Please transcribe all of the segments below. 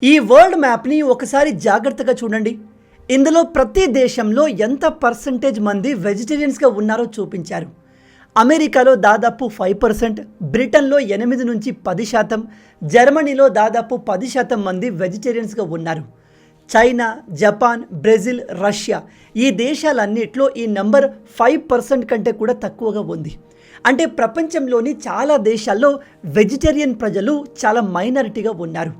ఈ వరల్డ్ మ్యాప్ని ఒకసారి జాగ్రత్తగా చూడండి. ఇందులో ప్రతి దేశంలో ఎంత పర్సంటేజ్ మంది వెజిటేరియన్స్గా ఉన్నారో చూపించారు. అమెరికాలో దాదాపు 5%, బ్రిటన్లో 8 నుంచి 10%, జర్మనీలో దాదాపు 10% మంది వెజిటేరియన్స్గా ఉన్నారు. చైనా, జపాన్, బ్రెజిల్, రష్యా ఈ దేశాలన్నిట్లో ఈ నంబర్ 5% కంటే కూడా తక్కువగా ఉంది. అంటే ప్రపంచంలోని చాలా దేశాల్లో వెజిటేరియన్ ప్రజలు చాలా మైనారిటీగా ఉన్నారు.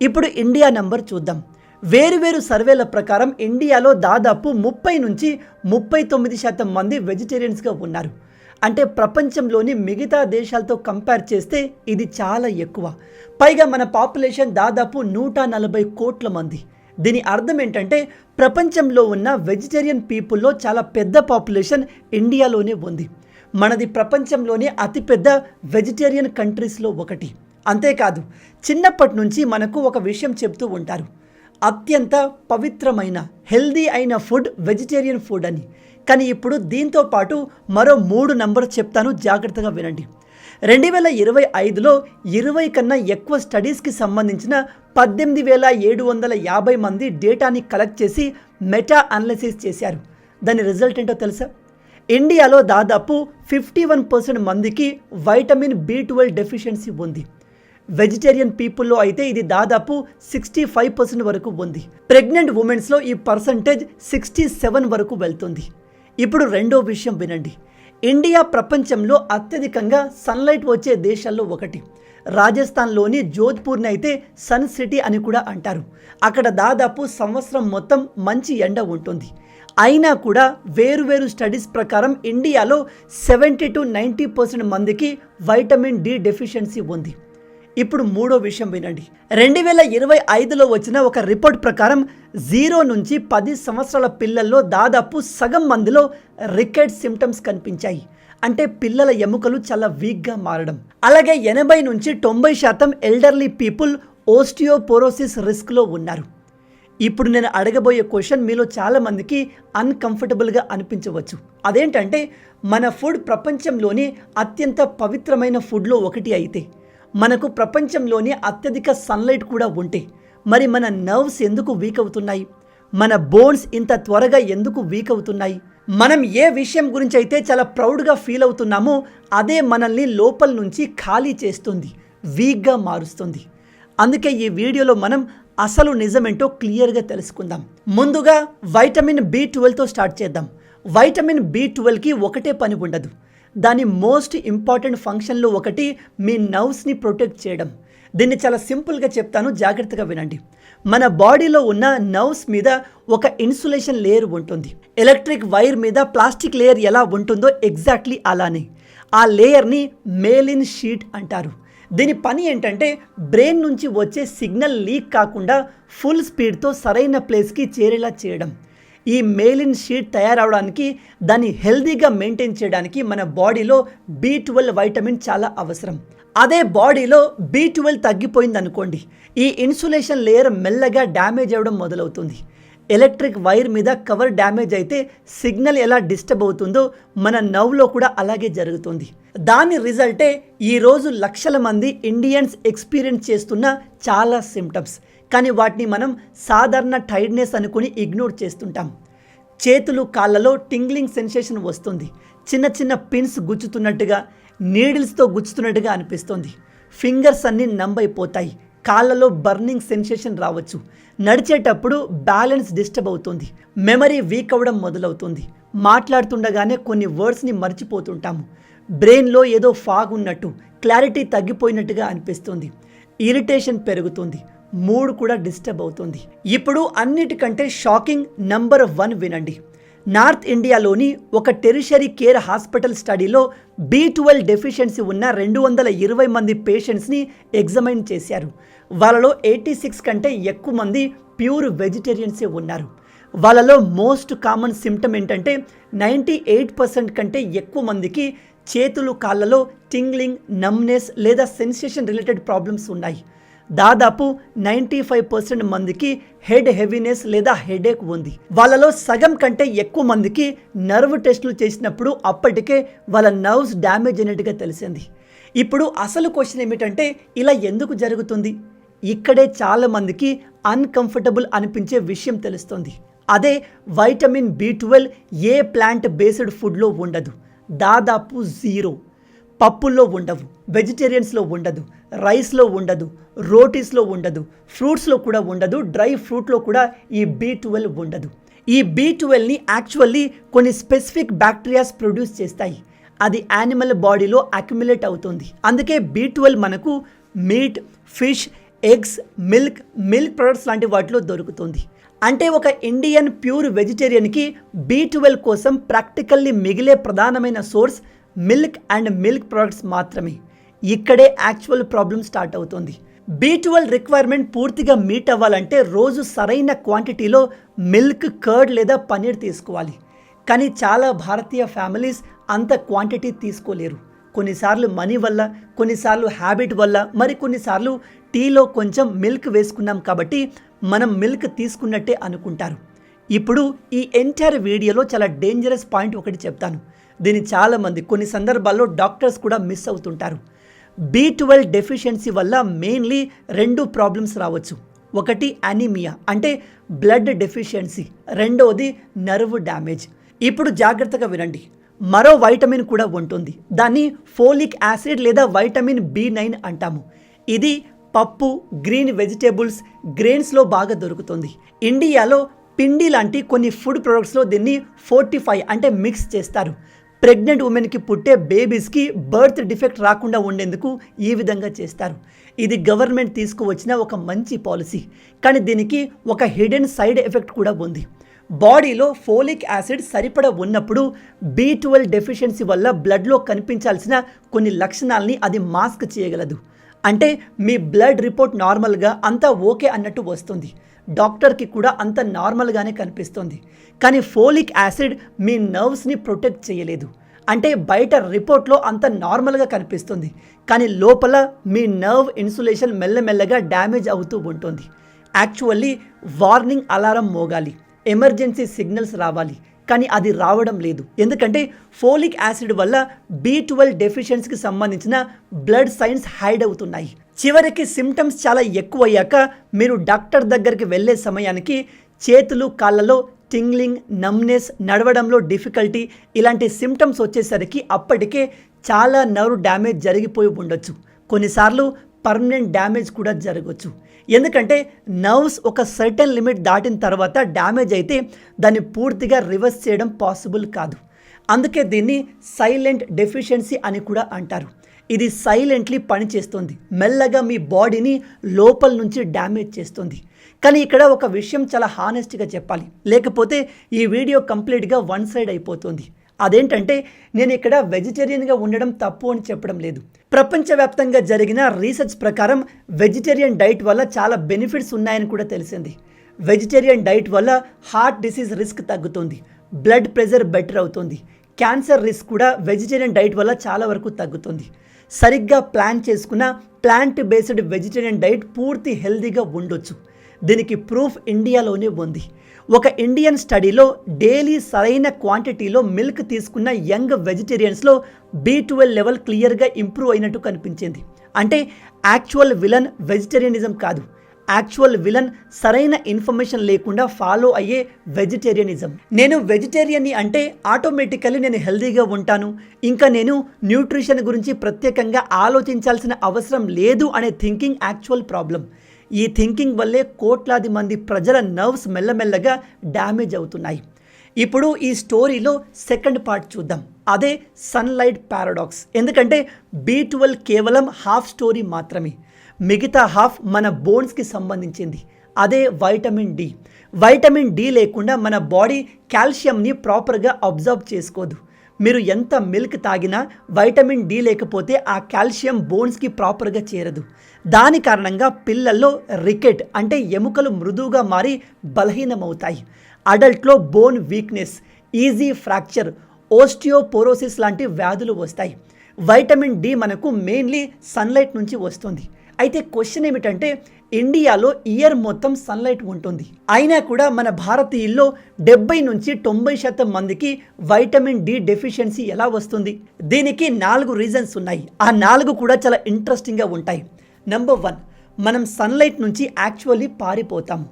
ఇప్పుడు ఇండియా నంబర్ చూద్దాం. వేరువేరు సర్వేల ప్రకారం ఇండియాలో దాదాపు 30 నుంచి 39% మంది వెజిటేరియన్స్గా ఉన్నారు. అంటే ప్రపంచంలోని మిగతా దేశాలతో కంపేర్ చేస్తే ఇది చాలా ఎక్కువ. పైగా మన పాపులేషన్ దాదాపు 140 కోట్ల మంది. దీని అర్థం ఏంటంటే ప్రపంచంలో ఉన్న వెజిటేరియన్ పీపుల్లో చాలా పెద్ద పాపులేషన్ ఇండియాలోనే ఉంది. మనది ప్రపంచంలోనే అతిపెద్ద వెజిటేరియన్ కంట్రీస్లో ఒకటి. అంతేకాదు, చిన్నప్పటి నుంచి మనకు ఒక విషయం చెప్తూ ఉంటారు, అత్యంత పవిత్రమైన హెల్దీ అయిన ఫుడ్ వెజిటేరియన్ ఫుడ్ అని. కానీ ఇప్పుడు దీంతో పాటు మరో 3 నంబర్ చెప్తాను, జాగ్రత్తగా వినండి. 2025లో 20 కన్నా ఎక్కువ స్టడీస్కి సంబంధించిన 18,750 మంది డేటాని కలెక్ట్ చేసి మెటా అనాలిసిస్ చేశారు. దాని రిజల్ట్ ఏంటో తెలుసా? ఇండియాలో దాదాపు 51% మందికి వైటమిన్ B12 డెఫిషియన్సీ ఉంది. వెజిటేరియన్ పీపుల్లో అయితే ఇది దాదాపు 65% వరకు ఉంది. ప్రెగ్నెంట్ ఉమెన్స్లో ఈ పర్సంటేజ్ 67 వరకు వెళ్తుంది. ఇప్పుడు రెండో విషయం వినండి. ఇండియా ప్రపంచంలో అత్యధికంగా సన్లైట్ వచ్చే దేశాల్లో ఒకటి. రాజస్థాన్లోని జోధ్పూర్ని అయితే సన్ సిటీ అని కూడా అంటారు. అక్కడ దాదాపు సంవత్సరం మొత్తం మంచి ఎండ ఉంటుంది. అయినా కూడా వేరువేరు స్టడీస్ ప్రకారం ఇండియాలో 70 to 90% మందికి వైటమిన్ D డెఫిషియన్సీ ఉంది. ఇప్పుడు మూడో విషయం వినండి. 2025లో వచ్చిన ఒక రిపోర్ట్ ప్రకారం 0 నుంచి 10 సంవత్సరాల పిల్లల్లో దాదాపు సగం మందిలో రికెట్ సిమ్టమ్స్ కనిపించాయి. అంటే పిల్లల ఎముకలు చాలా వీక్గా మారడం. అలాగే 80 నుంచి 90% ఎల్డర్లీ పీపుల్ ఓస్టియోపోరోసిస్ రిస్క్లో ఉన్నారు. ఇప్పుడు నేను అడగబోయే క్వశ్చన్ మీలో చాలామందికి అన్కంఫర్టబుల్గా అనిపించవచ్చు. అదేంటంటే, మన ఫుడ్ ప్రపంచంలోని అత్యంత పవిత్రమైన ఫుడ్లో ఒకటి అయితే, మనకు ప్రపంచంలోని అత్యధిక సన్లైట్ కూడా ఉంటే, మరి మన నర్వ్స్ ఎందుకు వీక్ అవుతున్నాయి? మన బోన్స్ ఇంత త్వరగా ఎందుకు వీక్ అవుతున్నాయి? మనం ఏ విషయం గురించి అయితే చాలా ప్రౌడ్గా ఫీల్ అవుతున్నామో అదే మనల్ని లోపల నుంచి ఖాళీ చేస్తుంది, వీక్గా మారుస్తుంది. అందుకే ఈ వీడియోలో మనం అసలు నిజమేంటో క్లియర్గా తెలుసుకుందాం. ముందుగా వైటమిన్ B12తో స్టార్ట్ చేద్దాం. వైటమిన్ B12కి ఒకటే పని ఉండదు. దాని మోస్ట్ ఇంపార్టెంట్ ఫంక్షన్లో ఒకటి మీ నర్వ్స్ని ప్రొటెక్ట్ చేయడం. దీన్ని చాలా సింపుల్గా చెప్తాను, జాగ్రత్తగా వినండి. మన బాడీలో ఉన్న నర్వ్స్ మీద ఒక ఇన్సులేషన్ లేయర్ ఉంటుంది. ఎలక్ట్రిక్ వైర్ మీద ప్లాస్టిక్ లేయర్ ఎలా ఉంటుందో ఎగ్జాక్ట్లీ అలానే. ఆ లేయర్ని మేలిన్ షీట్ అంటారు. దీని పని ఏంటంటే బ్రెయిన్ నుంచి వచ్చే సిగ్నల్ లీక్ కాకుండా ఫుల్ స్పీడ్తో సరైన ప్లేస్కి చేరేలా చేయడం. ఈ మేలిన్ షీట్ తయారవడానికి, దాన్ని హెల్దీగా మెయింటైన్ చేయడానికి మన బాడీలో B12 వైటమిన్ చాలా అవసరం. అదే బాడీలో B12 తగ్గిపోయింది అనుకోండి, ఈ ఇన్సులేషన్ లేయర్ మెల్లగా డ్యామేజ్ అవ్వడం మొదలవుతుంది. ఎలక్ట్రిక్ వైర్ మీద కవర్ డ్యామేజ్ అయితే సిగ్నల్ ఎలా డిస్టర్బ్ అవుతుందో మన నర్వ్లో కూడా అలాగే జరుగుతుంది. దాని రిజల్టే ఈరోజు లక్షల మంది ఇండియన్స్ ఎక్స్పీరియన్స్ చేస్తున్న చాలా సిమ్టమ్స్. కానీ వాటిని మనం సాధారణ టైర్డ్నెస్ అనుకుని ఇగ్నోర్ చేస్తుంటాం. చేతులు, కాళ్ళలో టింగ్లింగ్ సెన్సేషన్ వస్తుంది. చిన్న చిన్న పిన్స్ గుచ్చుతున్నట్టుగా, నీడిల్స్తో గుచ్చుతున్నట్టుగా అనిపిస్తుంది. ఫింగర్స్ అన్నీ నంబైపోతాయి. కాళ్ళలో బర్నింగ్ సెన్సేషన్ రావచ్చు. నడిచేటప్పుడు బ్యాలెన్స్ డిస్టర్బ్ అవుతుంది. మెమరీ వీక్ అవ్వడం మొదలవుతుంది. మాట్లాడుతుండగానే కొన్ని వర్డ్స్ని మర్చిపోతుంటాము. బ్రెయిన్లో ఏదో ఫాగ్ ఉన్నట్టు, క్లారిటీ తగ్గిపోయినట్టుగా అనిపిస్తుంది. ఇరిటేషన్ పెరుగుతుంది. మూడ్ కూడా డిస్టర్బ్ అవుతుంది. ఇప్పుడు అన్నిటికంటే షాకింగ్ నంబర్ 1 వినండి. నార్త్ ఇండియాలోని ఒక టెరిషరీ కేర్ హాస్పిటల్ స్టడీలో B12 డెఫిషియన్సీ ఉన్న 220 మంది పేషెంట్స్ని ఎగ్జామైన్ చేశారు. వాళ్ళలో 86 కంటే ఎక్కువ మంది ప్యూర్ వెజిటేరియన్సే ఉన్నారు. వాళ్ళలో మోస్ట్ కామన్ సిమ్టమ్ ఏంటంటే 98% కంటే ఎక్కువ మందికి చేతులు, కాళ్ళలో టింగ్లింగ్, నమ్నెస్ లేదా సెన్సేషన్ రిలేటెడ్ ప్రాబ్లమ్స్ ఉన్నాయి. దాదాపు 95% మందికి హెడ్ హెవీనెస్ లేదా హెడేక్ ఉంది. వాళ్ళలో సగం కంటే ఎక్కువ మందికి నర్వ్ టెస్టులు చేసినప్పుడు అప్పటికే వాళ్ళ నర్వ్స్ డ్యామేజ్ అయినట్టుగా తెలిసింది. ఇప్పుడు అసలు క్వశ్చన్ ఏమిటంటే, ఇలా ఎందుకు జరుగుతుంది? ఇక్కడే చాలామందికి అన్కంఫర్టబుల్ అనిపించే విషయం తెలుస్తుంది. అదే వైటమిన్ B12 ఏ ప్లాంట్ బేస్డ్ ఫుడ్లో ఉండదు, దాదాపు జీరో. పప్పుల్లో ఉండవు, వెజిటేరియన్స్లో ఉండదు, రైస్లో ఉండదు, రోటీస్లో ఉండదు, ఫ్రూట్స్లో కూడా ఉండదు, డ్రై ఫ్రూట్లో కూడా ఈ B12 ఉండదు. ఈ B12ని యాక్చువల్లీ కొన్ని స్పెసిఫిక్ బ్యాక్టీరియాస్ ప్రొడ్యూస్ చేస్తాయి. అది యానిమల్ బాడీలో అక్యుములేట్ అవుతుంది. అందుకే B12 మనకు meet, fish, eggs, milk products లాంటి వాటిలో దొరుకుతుంది. అంటే ఒక ఇండియన్ ప్యూర్ వెజిటేరియన్కి B12 కోసం ప్రాక్టికల్లీ మిగిలే ప్రధానమైన సోర్స్ మిల్క్ ప్రొడక్ట్స్ మాత్రమే. ఇక్కడే యాక్చువల్ ప్రాబ్లం స్టార్ట్ అవుతుంది. B12 రిక్వైర్మెంట్ పూర్తిగా మీట్ అవ్వాలంటే రోజు సరైన క్వాంటిటీలో మిల్క్, కర్డ్ లేదా పన్నీర్ తీసుకోవాలి. కానీ చాలా భారతీయ ఫ్యామిలీస్ అంత క్వాంటిటీ తీసుకోలేరు. కొన్నిసార్లు మనీ వల్ల, కొన్నిసార్లు హ్యాబిట్ వల్ల, మరి కొన్నిసార్లు టీలో కొంచెం మిల్క్ వేసుకున్నాం కాబట్టి మనం మిల్క్ తీసుకున్నట్టే అనుకుంటారు. ఇప్పుడు ఈ ఎంటైర్ వీడియోలో చాలా డేంజరస్ పాయింట్ ఒకటి చెప్తాను. దీన్ని చాలామంది కొన్ని సందర్భాల్లో డాక్టర్స్ కూడా మిస్ అవుతుంటారు. B12 డెఫిషియన్సీ వల్ల మెయిన్లీ 2 ప్రాబ్లమ్స్ రావచ్చు. ఒకటి అనీమియా అంటే బ్లడ్ డెఫిషియన్సీ, రెండవది నర్వ్ డ్యామేజ్. ఇప్పుడు జాగ్రత్తగా వినండి. మరో వైటమిన్ కూడా ఉంటుంది. దాన్ని ఫోలిక్ యాసిడ్ లేదా వైటమిన్ B9 అంటాము. ఇది పప్పు, గ్రీన్ వెజిటేబుల్స్, గ్రెయిన్స్లో బాగా దొరుకుతుంది. ఇండియాలో పిండి లాంటి కొన్ని ఫుడ్ ప్రొడక్ట్స్లో దీన్ని ఫోర్టిఫై అంటే మిక్స్ చేస్తారు. ప్రెగ్నెంట్ ఉమెన్కి పుట్టే బేబీస్కి బర్త్ డిఫెక్ట్ రాకుండా ఉండేందుకు ఈ విధంగా చేస్తారు. ఇది గవర్నమెంట్ తీసుకువచ్చిన ఒక మంచి పాలసీ. కానీ దీనికి ఒక హిడెన్ సైడ్ ఎఫెక్ట్ కూడా ఉంది. బాడీలో ఫోలిక్ యాసిడ్ సరిపడా ఉన్నప్పుడు B12 డెఫిషియన్సీ వల్ల బ్లడ్లో కనిపించాల్సిన కొన్ని లక్షణాలని అది మాస్క్ చేయగలదు. అంటే మీ బ్లడ్ రిపోర్ట్ నార్మల్గా అంతా ఓకే అన్నట్టు వస్తుంది, డాక్టర్కి కూడా అంత నార్మల్గానే కనిపిస్తుంది. కానీ ఫోలిక్ యాసిడ్ మీ నర్వ్స్ని ప్రొటెక్ట్ చేయలేదు. అంటే బయట రిపోర్ట్లో అంత నార్మల్గా కనిపిస్తుంది, కానీ లోపల మీ నర్వ్ ఇన్సులేషన్ మెల్లమెల్లగా డ్యామేజ్ అవుతూ ఉంటుంది. యాక్చువల్లీ వార్నింగ్ అలారం మోగాలి, ఎమర్జెన్సీ సిగ్నల్స్ రావాలి, కానీ అది రావడం లేదు. ఎందుకంటే ఫోలిక్ యాసిడ్ వల్ల B12 డెఫిషియన్సీకి సంబంధించిన బ్లడ్ సైన్స్ హైడ్ అవుతున్నాయి. చివరికి సిమ్టమ్స్ చాలా ఎక్కువయ్యాక మీరు డాక్టర్ దగ్గరికి వెళ్ళే సమయానికి చేతులు, కాళ్ళలో టింగ్లింగ్, నమ్నెస్, నడవడంలో డిఫికల్టీ ఇలాంటి సిమ్టమ్స్ వచ్చేసరికి అప్పటికే చాలా నర్వ్ డ్యామేజ్ జరిగిపోయి ఉండొచ్చు. కొన్నిసార్లు పర్మనెంట్ డ్యామేజ్ కూడా జరగవచ్చు. ఎందుకంటే నర్వ్స్ ఒక సర్టెన్ లిమిట్ దాటిన తర్వాత డ్యామేజ్ అయితే దాన్ని పూర్తిగా రివర్స్ చేయడం పాసిబుల్ కాదు. అందుకే దీన్ని సైలెంట్ డెఫిషియన్సీ అని కూడా అంటారు. ఇది సైలెంట్లీ పనిచేస్తుంది, మెల్లగా మీ బాడీని లోపల నుంచి డ్యామేజ్ చేస్తుంది. కానీ ఇక్కడ ఒక విషయం చాలా హానెస్ట్గా చెప్పాలి, లేకపోతే ఈ వీడియో కంప్లీట్గా వన్ సైడ్ అయిపోతుంది. అదేంటంటే నేను ఇక్కడ వెజిటేరియన్గా ఉండడం తప్పు అని చెప్పడం లేదు. ప్రపంచవ్యాప్తంగా జరిగిన రీసెర్చ్ ప్రకారం వెజిటేరియన్ డైట్ వల్ల చాలా బెనిఫిట్స్ ఉన్నాయని కూడా తెలిసింది. వెజిటేరియన్ డైట్ వల్ల హార్ట్ డిసీజ్ రిస్క్ తగ్గుతుంది, బ్లడ్ ప్రెషర్ బెటర్ అవుతుంది, క్యాన్సర్ రిస్క్ కూడా వెజిటేరియన్ డైట్ వల్ల చాలా వరకు తగ్గుతుంది. సరిగ్గా ప్లాన్ చేసుకున్న ప్లాంట్ బేస్డ్ వెజిటేరియన్ డైట్ పూర్తి హెల్తీగా ఉండొచ్చు. దీనికి ప్రూఫ్ ఇండియాలోనే ఉంది. ఒక ఇండియన్ స్టడీలో డైలీ సరైన క్వాంటిటీలో మిల్క్ తీసుకున్న యంగ్ వెజిటేరియన్స్లో B12 లెవెల్ క్లియర్గా ఇంప్రూవ్ అయినట్టు కనిపించింది. అంటే యాక్చువల్ విలన్ వెజిటేరియనిజం కాదు, యాక్చువల్ విలన్ సరైన ఇన్ఫర్మేషన్ లేకుండా ఫాలో అయ్యే వెజిటేరియనిజం. నేను వెజిటేరియన్ని అంటే ఆటోమేటికల్లీ నేను హెల్తీగా ఉంటాను, ఇంకా నేను న్యూట్రిషన్ గురించి ప్రత్యేకంగా ఆలోచించాల్సిన అవసరం లేదు అనే థింకింగ్ యాక్చువల్ ప్రాబ్లం. ఈ థింకింగ్ వల్లే కోట్లాది మంది ప్రజల నర్వ్స్ మెల్లమెల్లగా డ్యామేజ్ అవుతున్నాయి. ఇప్పుడు ఈ స్టోరీలో సెకండ్ పార్ట్ చూద్దాం. అదే సన్లైట్ పారాడాక్స్. ఎందుకంటే B12 కేవలం హాఫ్ స్టోరీ మాత్రమే, మిగతా హాఫ్ మన బోన్స్కి సంబంధించింది. అదే వైటమిన్ D. వైటమిన్ D లేకుండా మన బాడీ కాల్షియంని ప్రాపర్గా అబ్జర్వ్ చేసుకోదు. మీరు ఎంత మిల్క్ తాగినా వైటమిన్ D లేకపోతే ఆ కాల్షియం బోన్స్కి ప్రాపర్గా చేరదు. దాని కారణంగా పిల్లల్లో రికెట్ అంటే ఎముకలు మృదువుగా మారి బలహీనమవుతాయి. అడల్ట్లో bone weakness, easy fracture, osteoporosis లాంటి వ్యాధులు వస్తాయి. వైటమిన్ D మనకు మెయిన్లీ సన్లైట్ నుంచి వస్తుంది. అయితే క్వశ్చన్ ఏమిటంటే ఇండియాలో ఇయర్ మొత్తం సన్లైట్ ఉంటుంది, అయినా కూడా మన భారతీయుల్లో 70 నుంచి 90% మందికి వైటమిన్ D డెఫిషియన్సీ ఎలా వస్తుంది? దీనికి 4 రీజన్స్ ఉన్నాయి. ఆ 4 కూడా చాలా ఇంట్రెస్టింగ్గా ఉంటాయి. నెంబర్ 1, మనం సన్లైట్ నుంచి యాక్చువల్లీ పారిపోతాము.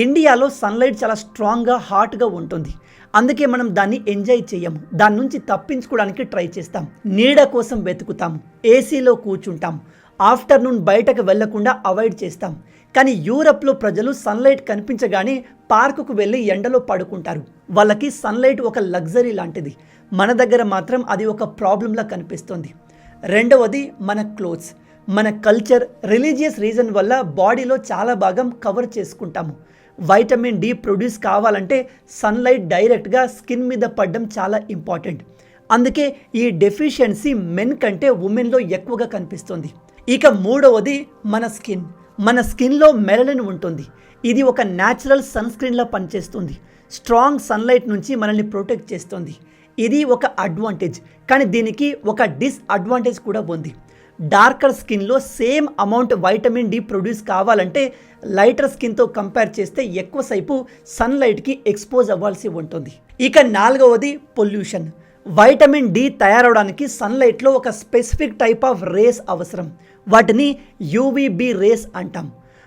ఇండియాలో సన్లైట్ చాలా స్ట్రాంగ్గా హాట్గా ఉంటుంది. అందుకే మనం దాన్ని ఎంజాయ్ చేయము. దాని నుంచి తప్పించుకోవడానికి ట్రై చేస్తాం. నీడ కోసం వెతుకుతాము. ఏసీలో కూర్చుంటాం. ఆఫ్టర్నూన్ బయటకు వెళ్లకుండా అవాయిడ్ చేస్తాం. కానీ యూరప్లో ప్రజలు సన్లైట్ కనిపించగానే పార్కుకు వెళ్ళి ఎండలో పడుకుంటారు. వాళ్ళకి సన్లైట్ ఒక లగ్జరీ లాంటిది. మన దగ్గర మాత్రం అది ఒక ప్రాబ్లంలా కనిపిస్తుంది. రెండవది మన క్లోత్స్. మన కల్చర్, రిలీజియస్ రీజన్ వల్ల బాడీలో చాలా భాగం కవర్ చేసుకుంటాము. వైటమిన్ డి ప్రొడ్యూస్ కావాలంటే సన్లైట్ డైరెక్ట్గా స్కిన్ మీద పడడం చాలా ఇంపార్టెంట్. అందుకే ఈ డెఫిషియన్సీ మెన్ కంటే ఉమెన్లో ఎక్కువగా కనిపిస్తుంది. ఇక మూడవది మన స్కిన్. మన స్కిన్లో మెలనిన్ ఉంటుంది. ఇది ఒక న్యాచురల్ సన్ స్క్రీన్లా పనిచేస్తుంది. స్ట్రాంగ్ సన్లైట్ నుంచి మనల్ని ప్రొటెక్ట్ చేస్తుంది. ఇది ఒక అడ్వాంటేజ్. కానీ దీనికి ఒక డిస్అడ్వాంటేజ్ కూడా ఉంది. డార్కర్ స్కిన్లో same amount vitamin D produce కావాలంటే లైటర్ స్కిన్తో కంపేర్ చేస్తే ఎక్కువసేపు సన్లైట్కి ఎక్స్పోజ్ అవ్వాల్సి ఉంటుంది. ఇక నాలుగవది పొల్యూషన్. వైటమిన్ డి తయారవడానికి సన్లైట్లో ఒక స్పెసిఫిక్ టైప్ ఆఫ్ రేస్ అవసరం. వాటిని యూవీబీ రేస్ అంటాం.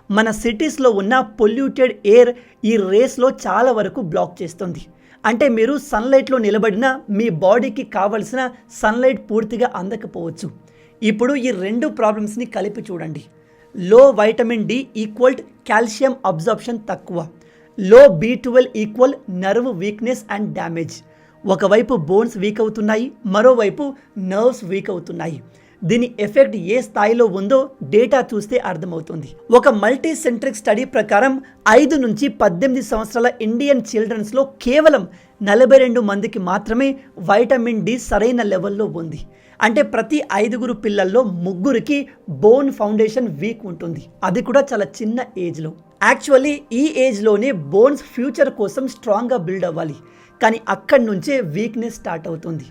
మన సిటీస్లో ఉన్న పొల్యూటెడ్ ఎయిర్ ఈ రేస్లో చాలా వరకు బ్లాక్ చేస్తుంది. అంటే మీరు సన్లైట్లో నిలబడినా మీ బాడీకి కావలసిన సన్లైట్ పూర్తిగా అందకపోవచ్చు. ఇప్పుడు ఈ రెండు ప్రాబ్లమ్స్ని కలిపి చూడండి. Low vitamin D equal calcium absorption తక్కువ. Low B12 equal nerve weakness and damage. ఒకవైపు బోన్స్ వీక్ అవుతున్నాయి, మరోవైపు నర్వ్స్ వీక్ అవుతున్నాయి. దీని ఎఫెక్ట్ ఏ స్థాయిలో ఉందో డేటా చూస్తే అర్థమవుతుంది. ఒక మల్టీ సెంట్రిక్ స్టడీ ప్రకారం 5 నుంచి 18 సంవత్సరాల ఇండియన్ చిల్డ్రన్స్లో కేవలం 42 మందికి మాత్రమే వైటమిన్ డి సరైన లెవెల్లో ఉంది. అంటే ప్రతి 5 పిల్లల్లో 3కి బోన్ ఫౌండేషన్ వీక్ ఉంటుంది. అది కూడా చాలా చిన్న ఏజ్లో. యాక్చువల్లీ ఈ ఏజ్లోనే బోన్స్ ఫ్యూచర్ కోసం స్ట్రాంగ్గా బిల్డ్ అవ్వాలి. కానీ అక్కడి నుంచే వీక్నెస్ స్టార్ట్ అవుతుంది.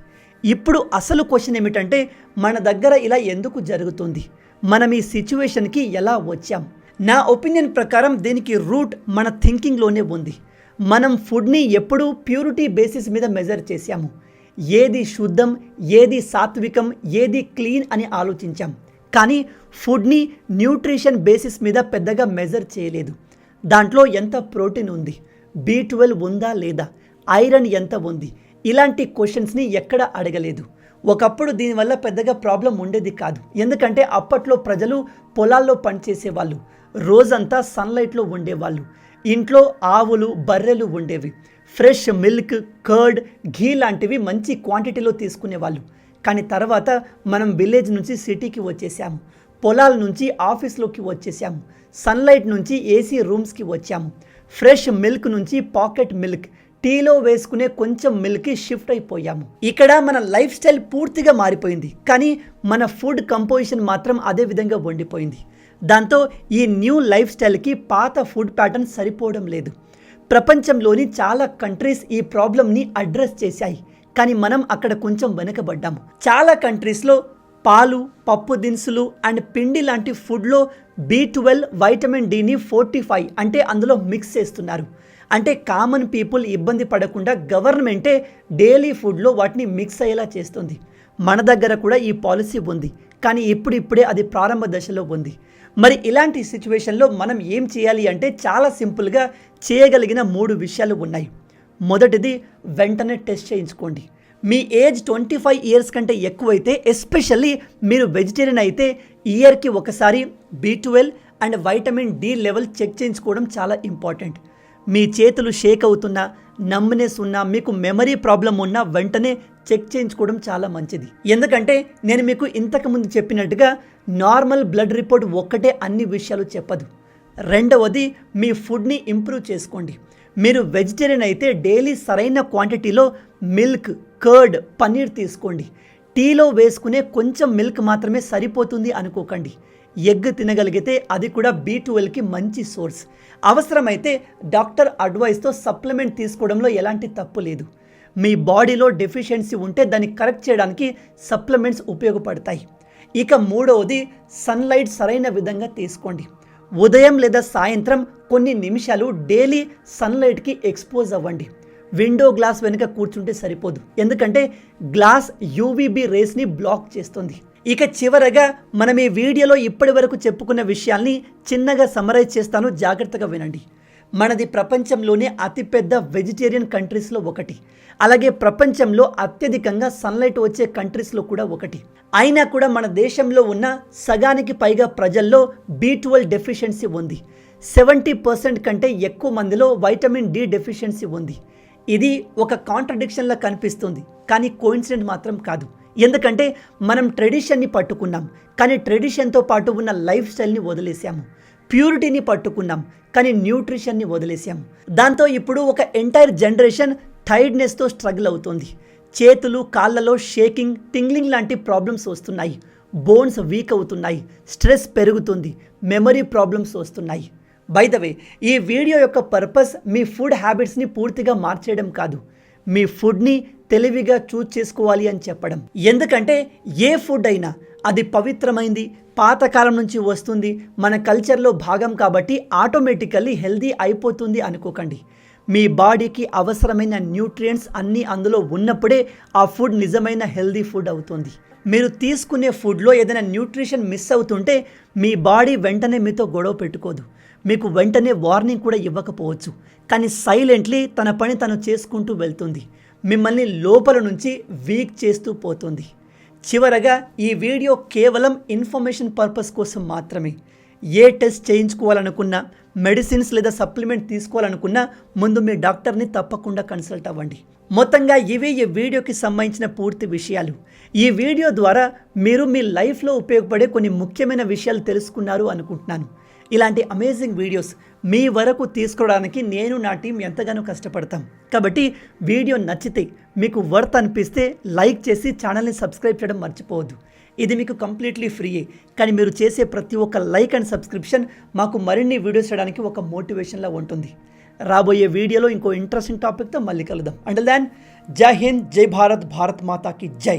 ఇప్పుడు అసలు క్వశ్చన్ ఏమిటంటే మన దగ్గర ఇలా ఎందుకు జరుగుతుంది? మనం ఈ సిచ్యువేషన్కి ఎలా వచ్చాం? నా ఒపీనియన్ ప్రకారం దీనికి రూట్ మన థింకింగ్లోనే ఉంది. మనం ఫుడ్ని ఎప్పుడూ ప్యూరిటీ బేసిస్ మీద మెజర్ చేశాము. ఏది శుద్ధం, ఏది సాత్వికం, ఏది క్లీన్ అని ఆలోచించాం. కానీ ఫుడ్ని న్యూట్రిషన్ బేసిస్ మీద పెద్దగా మెజర్ చేయలేదు. దాంట్లో ఎంత ప్రోటీన్ ఉంది, B12 ఉందా లేదా, ఐరన్ ఎంత ఉంది, ఇలాంటి క్వశ్చన్స్ని ఎక్కడ అడగలేదు. ఒకప్పుడు దీనివల్ల పెద్దగా ప్రాబ్లం ఉండేది కాదు. ఎందుకంటే అప్పట్లో ప్రజలు పొలాల్లో పనిచేసేవాళ్ళు, రోజంతా సన్లైట్లో ఉండేవాళ్ళు. ఇంట్లో ఆవులు, బర్రెలు ఉండేవి. ఫ్రెష్ మిల్క్, కర్డ్, ఘీ లాంటివి మంచి క్వాంటిటీలో తీసుకునేవాళ్ళు. కానీ తర్వాత మనం విలేజ్ నుంచి సిటీకి వచ్చేసాము, పొలాల నుంచి ఆఫీస్లోకి వచ్చేసాము, సన్లైట్ నుంచి ఏసీ రూమ్స్కి వచ్చాము, ఫ్రెష్ మిల్క్ నుంచి పాకెట్ మిల్క్, టీలో వేసుకునే కొంచెం మిల్క్కి షిఫ్ట్ అయిపోయాము. ఇక్కడ మన లైఫ్ స్టైల్ పూర్తిగా మారిపోయింది. కానీ మన ఫుడ్ కంపోజిషన్ మాత్రం అదే విధంగా వండిపోయింది. దాంతో ఈ న్యూ లైఫ్ స్టైల్కి పాత ఫుడ్ ప్యాటర్న్ సరిపోవడం లేదు. ప్రపంచంలోని చాలా కంట్రీస్ ఈ ప్రాబ్లమ్ని అడ్రస్ చేశాయి. కానీ మనం అక్కడ కొంచెం వెనకబడ్డాము. చాలా కంట్రీస్లో పాలు, పప్పు దినుసులు అండ్ పిండి లాంటి ఫుడ్లో B12 వైటమిన్ డిని 45 అంటే అందులో మిక్స్ చేస్తున్నారు. అంటే కామన్ పీపుల్ ఇబ్బంది పడకుండా గవర్నమెంటే డైలీ ఫుడ్లో వాటిని మిక్స్ అయ్యేలా చేస్తుంది. మన దగ్గర కూడా ఈ పాలసీ ఉంది. కానీ ఇప్పుడిప్పుడే అది ప్రారంభ దశలో ఉంది. మరి ఇలాంటి సిచ్యువేషన్లో మనం ఏం చేయాలి అంటే చాలా సింపుల్గా చేయగలిగిన 3 విషయాలు ఉన్నాయి. మొదటిది, వెంటనే టెస్ట్ చేయించుకోండి. మీ ఏజ్ 25 ఇయర్స్ కంటే ఎక్కువైతే, ఎస్పెషల్లీ మీరు వెజిటేరియన్ అయితే, ఇయర్కి ఒకసారి B12 and vitamin D level check చేయించుకోవడం చాలా ఇంపార్టెంట్. మీ చేతులు షేక్ అవుతున్నా, నమ్నెస్ ఉన్నా, మీకు మెమరీ ప్రాబ్లం ఉన్నా వెంటనే చెక్ చేయించుకోవడం చాలా మంచిది. ఎందుకంటే నేను మీకు ఇంతకుముందు చెప్పినట్టుగా నార్మల్ బ్లడ్ రిపోర్ట్ ఒక్కటే అన్ని విషయాలు చెప్పదు. రెండవది, మీ ఫుడ్ని ఇంప్రూవ్ చేసుకోండి. మీరు వెజిటేరియన్ అయితే డైలీ సరైన క్వాంటిటీలో మిల్క్, కర్డ్, పన్నీర్ తీసుకోండి. టీలో వేసుకునే కొంచెం మిల్క్ మాత్రమే సరిపోతుంది అనుకోకండి. ఎగ్ తినగలిగితే అది కూడా B12కి మంచి సోర్స్. అవసరమైతే డాక్టర్ అడ్వైస్తో సప్లిమెంట్ తీసుకోవడంలో ఎలాంటి తప్పు లేదు. మీ బాడీలో డెఫిషియన్సీ ఉంటే దాన్ని కరెక్ట్ చేయడానికి సప్లిమెంట్స్ ఉపయోగపడతాయి. ఇక మూడవది, సన్లైట్ సరైన విధంగా తీసుకోండి. ఉదయం లేదా సాయంత్రం కొన్ని నిమిషాలు డైలీ సన్లైట్కి ఎక్స్పోజ్ అవ్వండి. విండో గ్లాస్ వెనుక కూర్చుంటే సరిపోదు. ఎందుకంటే గ్లాస్ UVB రేస్ని బ్లాక్ చేస్తుంది. ఇక చివరగా మనం ఈ వీడియోలో ఇప్పటి వరకు చెప్పుకున్న విషయాల్ని చిన్నగా సమరైజ్ చేస్తాను, జాగ్రత్తగా వినండి. మనది ప్రపంచంలోనే అతిపెద్ద వెజిటేరియన్ కంట్రీస్లో ఒకటి, అలాగే ప్రపంచంలో అత్యధికంగా సన్లైట్ వచ్చే కంట్రీస్లో కూడా ఒకటి. అయినా కూడా మన దేశంలో ఉన్న సగానికి పైగా ప్రజల్లో B12 డెఫిషియన్సీ ఉంది. 70% కంటే ఎక్కువ మందిలో వైటమిన్ డి డెఫిషియన్సీ ఉంది. ఇది ఒక కాంట్రడిక్షన్లా కనిపిస్తుంది, కానీ కోఇన్సిడెంట్ మాత్రం కాదు. ఎందుకంటే మనం ట్రెడిషన్ని పట్టుకున్నాం, కానీ ట్రెడిషన్తో పాటు ఉన్న లైఫ్ స్టైల్ని వదిలేసాము. ప్యూరిటీని పట్టుకున్నాం, కానీ న్యూట్రిషన్ని వదిలేసాము. దాంతో ఇప్పుడు ఒక ఎంటైర్ జనరేషన్ టైర్డ్నెస్తో స్ట్రగుల్ అవుతుంది. చేతులు కాళ్ళలో షేకింగ్, టింగ్లింగ్ లాంటి ప్రాబ్లమ్స్ వస్తున్నాయి. బోన్స్ వీక్ అవుతున్నాయి, స్ట్రెస్ పెరుగుతుంది, మెమరీ ప్రాబ్లమ్స్ వస్తున్నాయి. బై ద వే, ఈ వీడియో యొక్క పర్పస్ మీ ఫుడ్ హ్యాబిట్స్ని పూర్తిగా మార్చేయడం కాదు, మీ ఫుడ్ని తెలివిగా చూజ్ చేసుకోవాలి అని చెప్పడం. ఎందుకంటే ఏ ఫుడ్ అయినా అది పవిత్రమైంది, పాతకాలం నుంచి వస్తుంది, మన కల్చర్లో భాగం కాబట్టి ఆటోమేటికల్లీ హెల్దీ అయిపోతుంది అనుకోకండి. మీ బాడీకి అవసరమైన న్యూట్రియంట్స్ అన్నీ అందులో ఉన్నప్పుడే ఆ ఫుడ్ నిజమైన హెల్దీ ఫుడ్ అవుతుంది. మీరు తీసుకునే ఫుడ్లో ఏదైనా న్యూట్రిషన్ మిస్ అవుతుంటే మీ బాడీ వెంటనే మీతో గొడవ పెట్టుకోదు, మీకు వెంటనే వార్నింగ్ కూడా ఇవ్వకపోవచ్చు, కానీ సైలెంట్లీ తన పని తను చేసుకుంటూ వెళ్తుంది, మిమ్మల్ని లోపల నుంచి వీక్ చేస్తూ పోతుంది. చివరగా ఈ వీడియో కేవలం ఇన్ఫర్మేషన్ పర్పస్ కోసం మాత్రమే. ఏ టెస్ట్ చేయించుకోవాలనుకున్నా, మెడిసిన్స్ లేదా సప్లిమెంట్ తీసుకోవాలనుకున్నా ముందు మీ డాక్టర్ని తప్పకుండా కన్సల్ట్ అవ్వండి. మొత్తంగా ఇవి ఈ వీడియోకి సంబంధించిన పూర్తి విషయాలు. ఈ వీడియో ద్వారా మీరు మీ లైఫ్లో ఉపయోగపడే కొన్ని ముఖ్యమైన విషయాలు తెలుసుకున్నారు అనుకుంటున్నాను. ఇలాంటి అమేజింగ్ వీడియోస్ మీ వరకు తీసుకురావడానికి నేను నా టీం ఎంతగానో కష్టపడతాం. కాబట్టి వీడియో నచ్చితే, మీకు వర్త్ అనిపిస్తే లైక్ చేసి ఛానల్ని సబ్స్క్రైబ్ చేయడం మర్చిపోవద్దు. ఇది మీకు కంప్లీట్లీ ఫ్రీయే, కానీ మీరు చేసే ప్రతి ఒక్క లైక్ అండ్ సబ్స్క్రిప్షన్ మాకు మరిన్ని వీడియోస్ చేయడానికి ఒక మోటివేషన్లా ఉంటుంది. రాబోయే వీడియోలో ఇంకో ఇంట్రెస్టింగ్ టాపిక్తో మళ్ళీ కలుద్దాం. అంటిల్ దెన్, జై హింద్, జై భారత్, భారత్ మాతాకి జై.